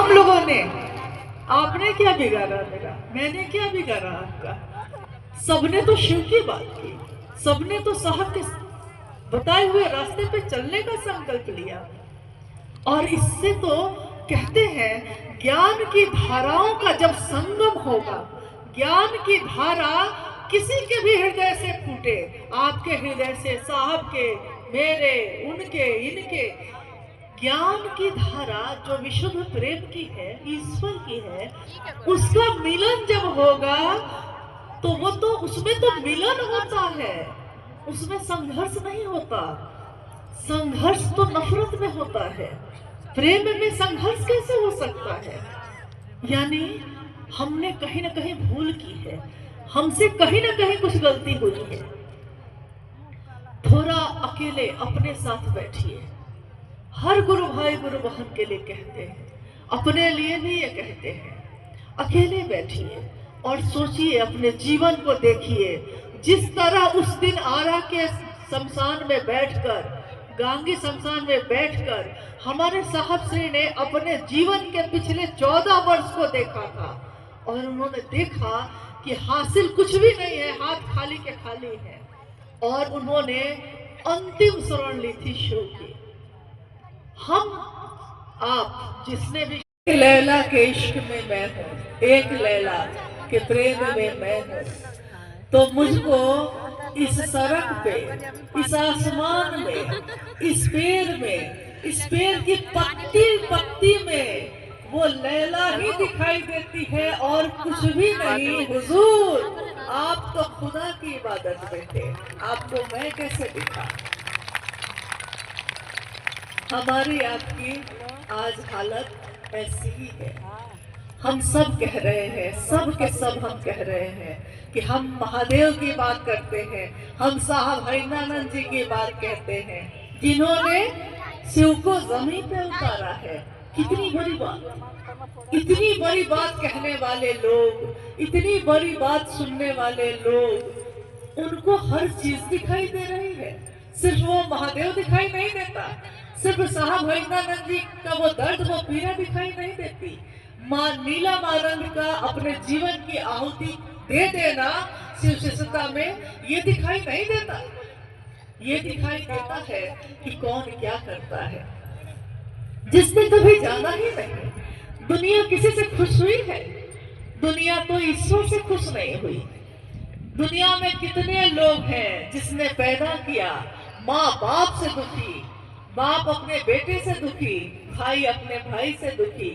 हम लोगों ने। आपने क्या बिगाड़ा मेरा, मैंने क्या बिगाड़ा आपका? सबने तो शिव की बात की, सबने तो साहब के बताए हुए रास्ते पे चलने का संकल्प लिया। और इससे तो कहते हैं ज्ञान की धाराओं का जब संगम होगा, ज्ञान की धारा किसी के भी हृदय से फूटे, आपके हृदय से, साहब के, मेरे, उनके, इनके, ज्ञान की धारा जो विशुद्ध प्रेम की है, ईश्वर की है, उसका मिलन जब होगा तो वो तो उसमें तो मिलन होता है, उसमें संघर्ष नहीं होता। संघर्ष तो नफरत में होता है, प्रेम में संघर्ष कैसे हो सकता है? यानी हमने कहीं ना कहीं भूल की है, हमसे कहीं ना कहीं कुछ गलती हुई है। थोड़ा अकेले अपने साथ बैठिए। हर गुरु भाई गुरु बहन के लिए कहते हैं, अपने लिए भी ये कहते हैं, अकेले बैठिए और सोचिए, अपने जीवन को देखिए। जिस तरह उस दिन आरा के शमशान में बैठकर, गांगी शमशान में बैठकर हमारे साहब श्री ने अपने जीवन के पिछले 14 वर्ष को देखा था, और उन्होंने देखा कि हासिल कुछ भी नहीं है, हाथ खाली के खाली है, और उन्होंने अंतिम शरण ली थी शिव की। हम आप जिसने भी, लैला के इश्क में मैं हूँ, एक लैला के प्रेम में मैं हूँ, तो मुझको इस सड़क पे, इस आसमान में, इस पेड़ में, इस पेड़ की पत्ती पत्ती में वो लैला ही दिखाई देती है और कुछ भी नहीं। हुजूर, आप तो खुदा की इबादत में थे, आपको मैं कैसे दिखा? हमारी आपकी आज हालत ऐसी ही है। हम सब कह रहे हैं, सब के सब हम कह रहे हैं कि हम महादेव की बात करते हैं, हम साहब हरिनानंद जी की बात कहते हैं, जिन्होंने शिव को जमीन पे उतारा है। कितनी बड़ी बात, इतनी बड़ी बात कहने वाले लोग, इतनी बड़ी बात सुनने वाले लोग, उनको हर चीज दिखाई दे रही है, सिर्फ वो महादेव दिखाई नहीं देता, सिर्फ साहब हरिनानंद जी का वो दर्द, वो पीड़ा दिखाई नहीं देती। माँ नीला मारंग का अपने जीवन की आहुति दे देना शिव शिष्यता में, ये दिखाई नहीं देता। ये दिखाई देता है कि कौन क्या करता है, जिसने कभी जाना ही नहीं। दुनिया किसी से खुश हुई है? दुनिया तो ईश्वर से खुश नहीं हुई। दुनिया में कितने लोग हैं जिसने पैदा किया, माँ बाप से दुखी, बाप अपने बेटे से दुखी, भाई अपने भाई से दुखी।